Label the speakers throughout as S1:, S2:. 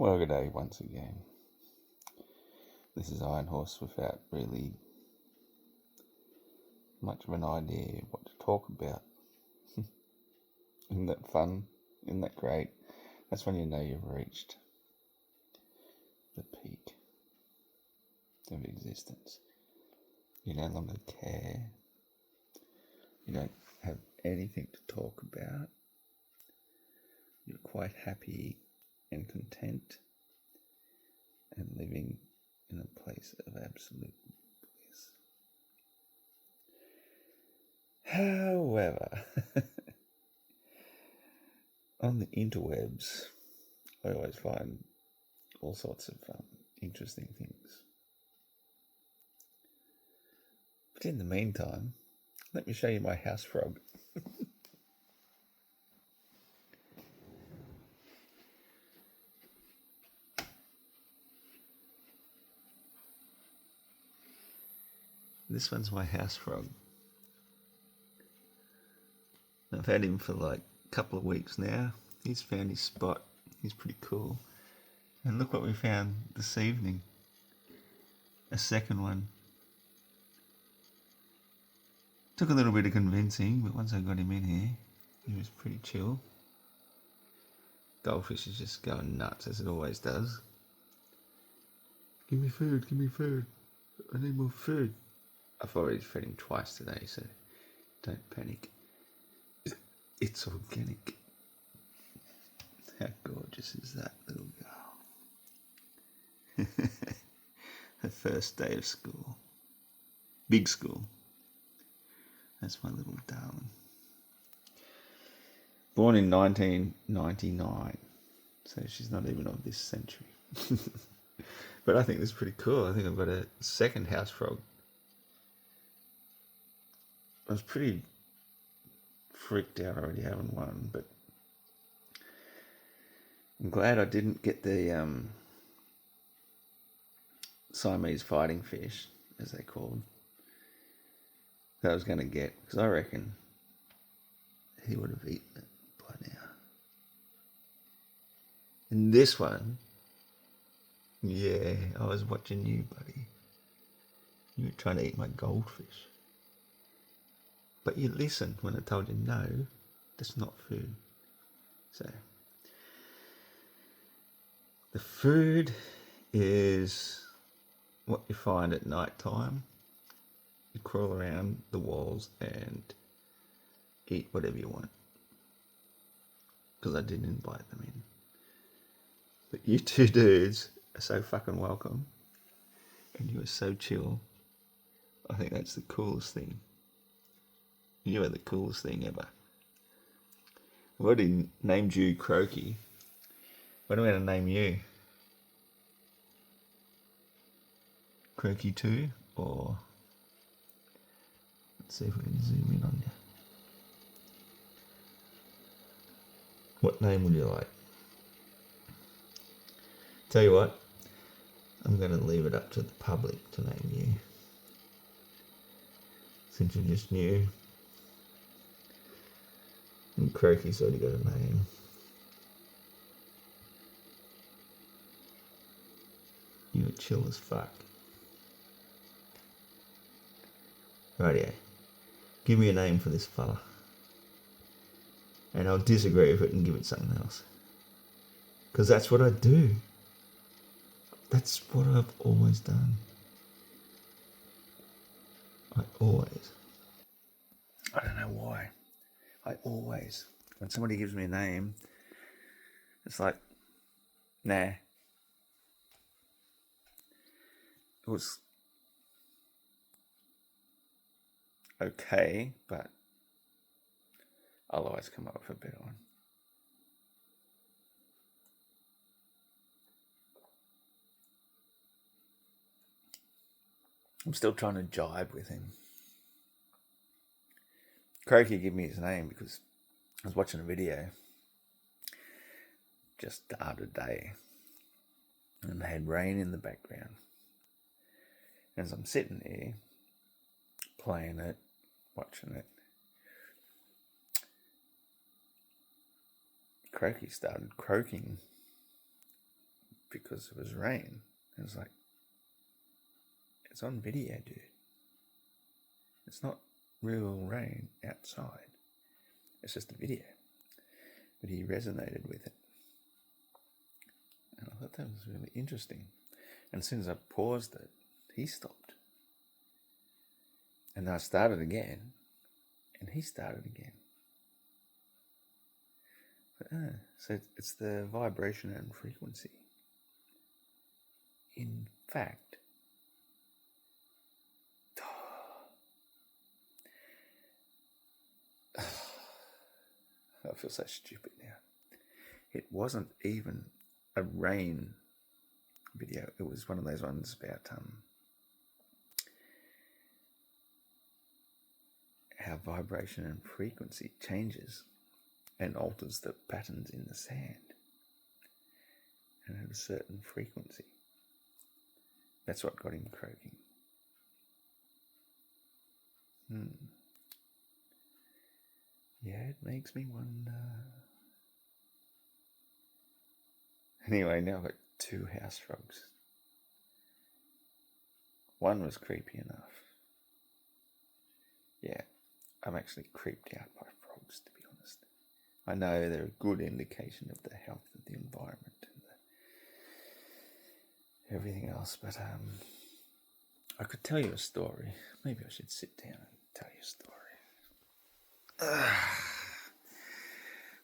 S1: Well, good day once again. This is Iron Horse without really much of an idea what to talk about. Isn't that fun? Isn't that great? That's when you know you've reached the peak of existence. You no longer care. You don't have anything to talk about. You're quite happy and content and living in a place of absolute bliss. However, on the interwebs, I always find all sorts of interesting things. But in the meantime, let me show you my house frog. This one's my house frog. I've had him for like a couple of weeks now. He's found his spot. He's pretty cool. And look what we found this evening. A second one. Took a little bit of convincing, but once I got him in here, he was pretty chill. Goldfish is just going nuts, as it always does. Give me food, give me food. I need more food. I've already fed him twice today, so don't panic. It's organic. How gorgeous is that little girl? Her first day of school. Big school. That's my little darling. Born in 1999, so she's not even of this century. But I think this is pretty cool. I think I've got a second house frog. I was pretty freaked out already having one, but I'm glad I didn't get the Siamese fighting fish, as they're called, that I was going to get, because I reckon he would have eaten it by now. And this one, yeah, I was watching you, buddy. You were trying to eat my goldfish. But you listened when I told you no, that's not food. So, the food is what you find at night time. You crawl around the walls and eat whatever you want. Because I didn't invite them in. But you two dudes are so fucking welcome. And you are so chill. I think that's the coolest thing. You are the coolest thing ever. I've already named you Croaky. What am I going to name you? Croaky 2? Or... let's see if we can zoom in on you. What name would you like? Tell you what, I'm going to leave it up to the public to name you. Since you're just new. And Croaky's already got a name. You are chill as fuck. Rightio. Give me a name for this fella. And I'll disagree with it and give it something else. Because that's what I do. That's what I've always done. I always. I don't know why. I always. When somebody gives me a name, it's like, nah. It was okay, but I'll always come up with a better one. I'm still trying to jibe with him. Croaky gave me his name because I was watching a video just the other day and they had rain in the background. And as I'm sitting here playing it, watching it, Croaky started croaking because it was rain. It was like, it's on video, dude. It's not real rain outside. It's just a video. But he resonated with it. And I thought that was really interesting. And as soon as I paused it, he stopped. And then I started again, and he started again. But, so it's the vibration and frequency. In fact, I feel so stupid now. It wasn't even a rain video. It was one of those ones about how vibration and frequency changes and alters the patterns in the sand. And at a certain frequency. That's what got him croaking. Yeah, it makes me wonder. Anyway, now I've got 2 house frogs. One was creepy enough. Yeah, I'm actually creeped out by frogs, to be honest. I know they're a good indication of the health of the environment and everything else, but I could tell you a story. Maybe I should sit down and tell you a story.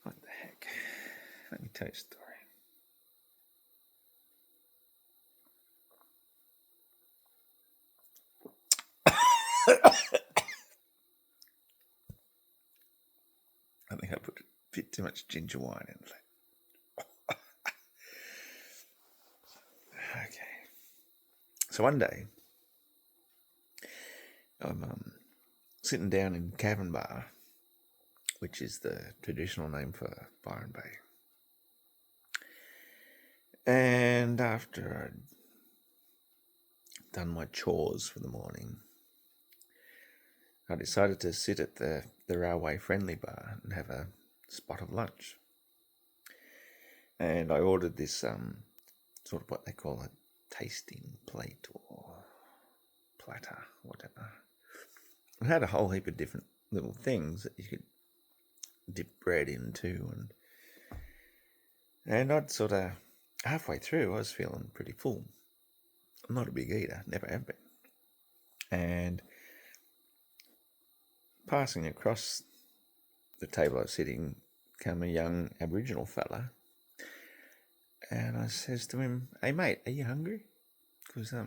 S1: What the heck? Let me tell you a story. I think I put a bit too much ginger wine in. Okay. So one day, I'm sitting down in Cavern Bar, which is the traditional name for Byron Bay. And after I'd done my chores for the morning, I decided to sit at the railway friendly bar and have a spot of lunch. And I ordered this sort of what they call a tasting plate or platter, whatever. It had a whole heap of different little things that you could dip bread into, and I'd sort of halfway through I was feeling pretty full. I'm not a big eater, never have been. And passing across the table I was sitting came a young Aboriginal fella, and I says to him, "Hey mate, are you hungry? Because I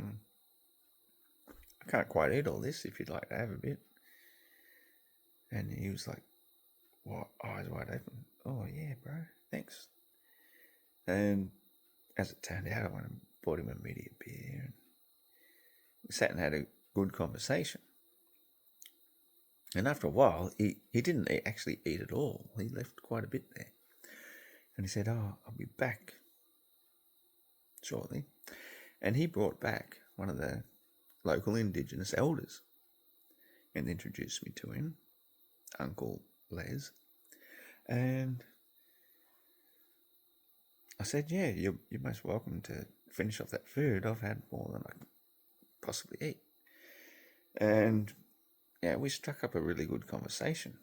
S1: can't quite eat all this if you'd like to have a bit." And he was like, what, eyes wide open. "Oh yeah, bro, thanks." And as it turned out, I went and bought him a meaty beer, and we sat and had a good conversation. And after a while, he didn't actually eat at all. He left quite a bit there. And he said, "Oh, I'll be back shortly." And he brought back one of the local Indigenous elders and introduced me to him, Uncle Les. And I said, "Yeah, you're most welcome to finish off that food. I've had more than I can possibly eat." And yeah, we struck up a really good conversation.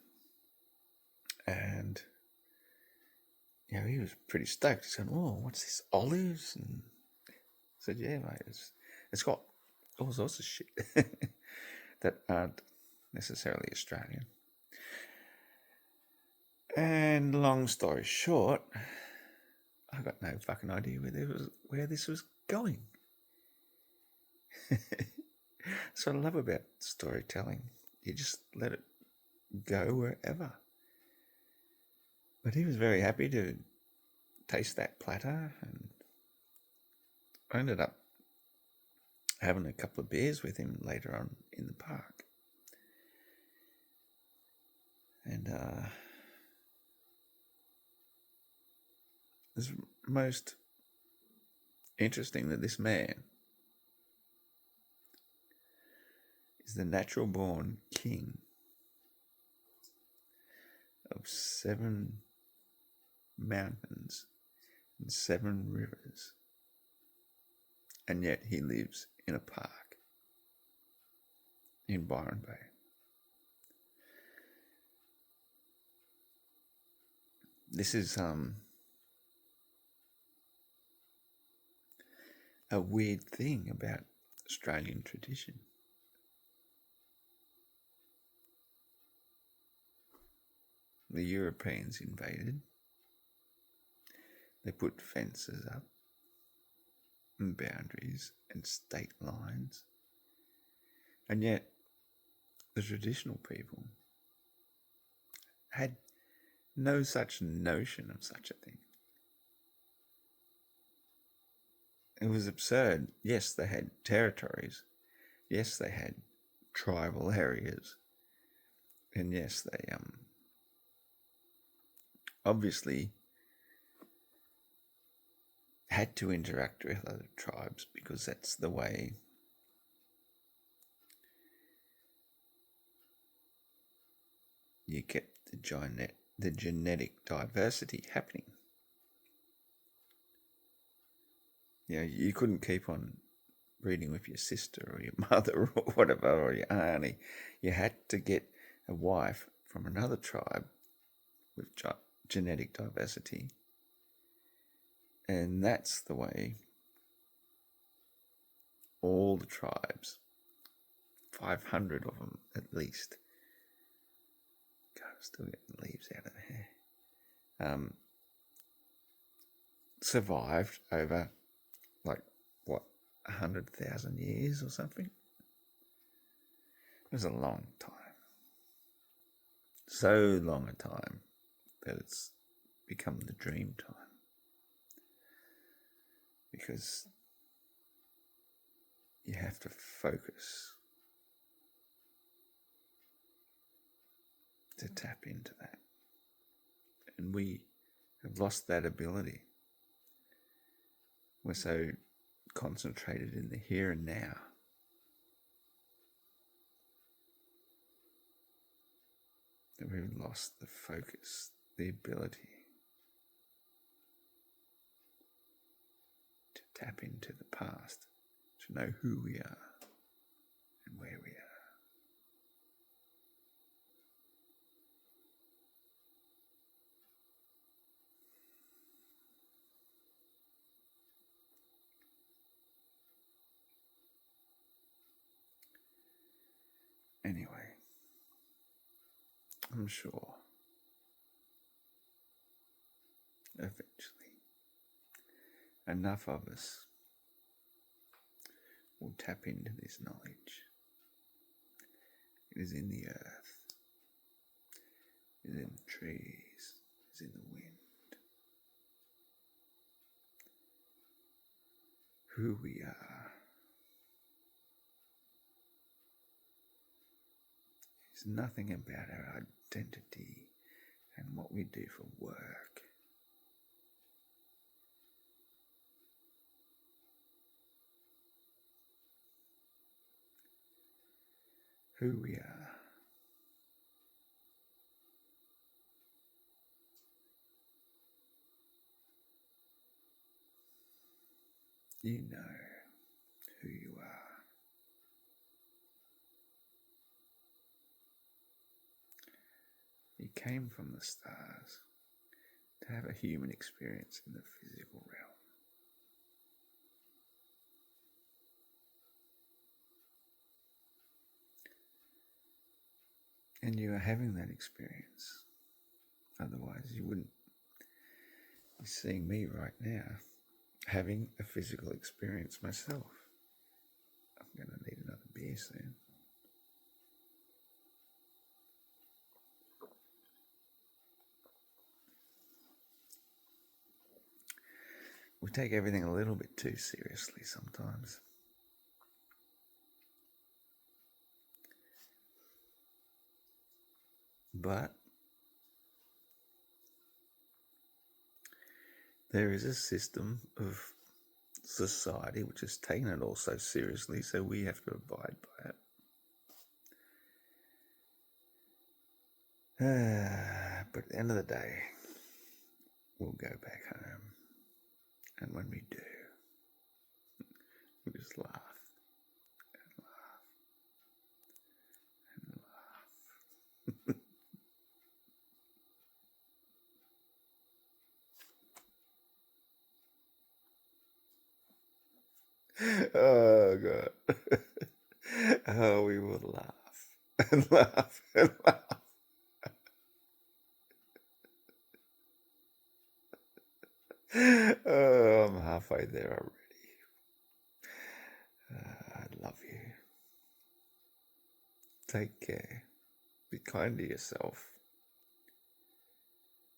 S1: And yeah, he was pretty stoked. He said, "Oh, what's this, olives?" And I said, "Yeah, mate, it's got all sorts of shit that aren't necessarily Australian." And long story short, I got no fucking idea where this was going. That's what I love about storytelling. You just let it go wherever. But he was very happy to taste that platter, and I ended up having a couple of beers with him later on in the park. And it's most interesting that this man is the natural born king of 7 mountains and 7 rivers and yet he lives in a park in Byron Bay. This is a weird thing about Australian tradition. The Europeans invaded. They put fences up and boundaries and state lines. And yet the traditional people had no such notion of such a thing. It was absurd. Yes, they had territories. Yes, they had tribal areas. And yes, they obviously had to interact with other tribes because that's the way you kept the genetic diversity happening. You know, you couldn't keep on breeding with your sister or your mother or whatever, or your auntie. You had to get a wife from another tribe with genetic diversity. And that's the way all the tribes, 500 of them at least, God, I'm still getting leaves out of the hair, survived over, 100,000 years or something. It was a long time. So long a time that it's become the dream time. Because you have to focus to tap into that. And we have lost that ability. We're so concentrated in the here and now that we've lost the focus, the ability to tap into the past, to know who we are and where we are. Anyway, I'm sure eventually enough of us will tap into this knowledge. It is in the earth, it is in the trees, it is in the wind. Who we are is nothing about our identity and what we do for work. Who we are you know who you are. You came from the stars to have a human experience in the physical realm. And you are having that experience. Otherwise, you wouldn't be seeing me right now having a physical experience myself. I'm going to need another beer soon. We take everything a little bit too seriously sometimes. But there is a system of society which has taken it all so seriously, so we have to abide by it. But at the end of the day, we'll go back home. And when we do, Oh God. Oh, we will laugh and laugh and laugh. Oh, I'm halfway there already. I love you. Take care. Be kind to yourself.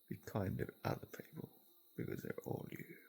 S1: Be kind to other people because they're all you.